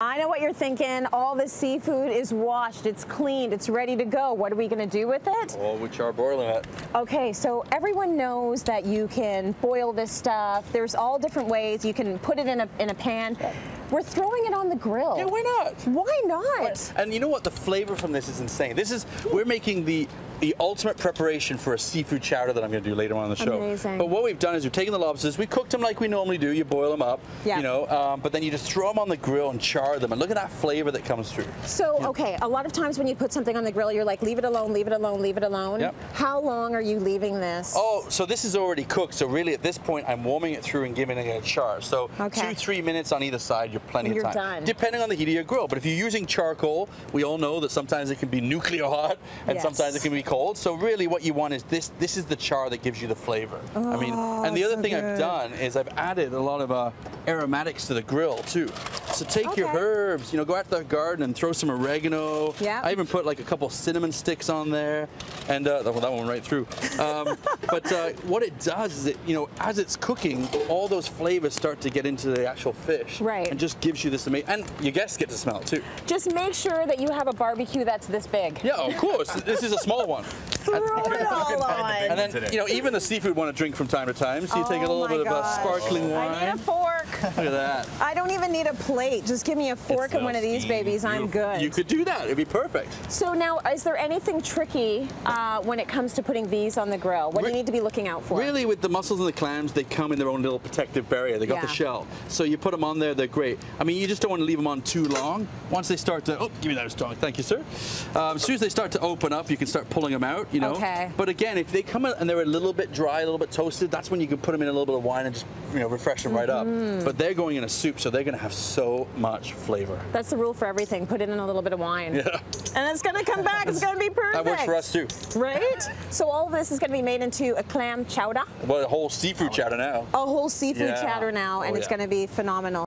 I know what you're thinking. All the seafood is washed, it's cleaned, it's ready to go. What are we going to do with it? Well, we charbroiling it. Okay, so everyone knows that you can boil this stuff. There's all different ways. You can put it in a pan. We're throwing it on the grill. Yeah, why not? Why not? And you know what? The flavor from this is insane. We're making the ultimate preparation for a seafood chowder that I'm going to do later on in the show. Amazing. But what we've done is we've taken the lobsters, we cooked them like we normally do. You boil them up, yeah. You know, but then you just throw them on the grill and char them, and look at that flavor that comes through. So, okay, a lot of times when you put something on the grill, you're like, leave it alone, leave it alone, leave it alone. Yep. How long are you leaving this? Oh, so this is already cooked. So really, at this point, I'm warming it through and giving it a char. So okay. 2-3 minutes on either side, you're plenty of time. You're done. Depending on the heat of your grill. But if you're using charcoal, we all know that sometimes it can be nuclear hot and yes. sometimes it can be cold. So really, what you want is this is the char that gives you the flavor. Oh, I mean, and the other thing good. I've done is I've added a lot of aromatics to the grill too. So take your herbs, you know, go out to the garden and throw some oregano. Yeah. I even put like a couple cinnamon sticks on there, and well, that one went right through. But what it does is, you know, as it's cooking, all those flavors start to get into the actual fish, right? And just gives you this amazing. And your guests get to smell it too. Just make sure that you have a barbecue that's this big. Yeah, of course. This is a small one. Throw it all on. And then, you know, even the seafood want to drink from time to time, so you take a little bit of a sparkling wine. I need a fork. Look at that. I don't even need a plate. Just give me a fork and one of these babies. I'm good. You could do that. It'd be perfect. So now, is there anything tricky when it comes to putting these on the grill? What do you need to be looking out for? Really, with the mussels and the clams, they come in their own little protective barrier. They got the shell. So you put them on there, they're great. I mean, you just don't want to leave them on too long. Once they start to, oh, give me that strong. Thank you, sir. As soon as they start to open up, you can start pulling them out, you know. Okay. But again, if they come in and they're a little bit dry, a little bit toasted, that's when you can put them in a little bit of wine and just, you know, refresh them right up. But they're going in a soup, so they're going to have so much flavor. That's the rule for everything. Put it in a little bit of wine. Yeah. And it's going to come back. It's going to be perfect. That works for us too. Right? So all of this is going to be made into a clam chowder. Well, a whole seafood chowder now. A whole seafood chowder now, and it's going to be phenomenal.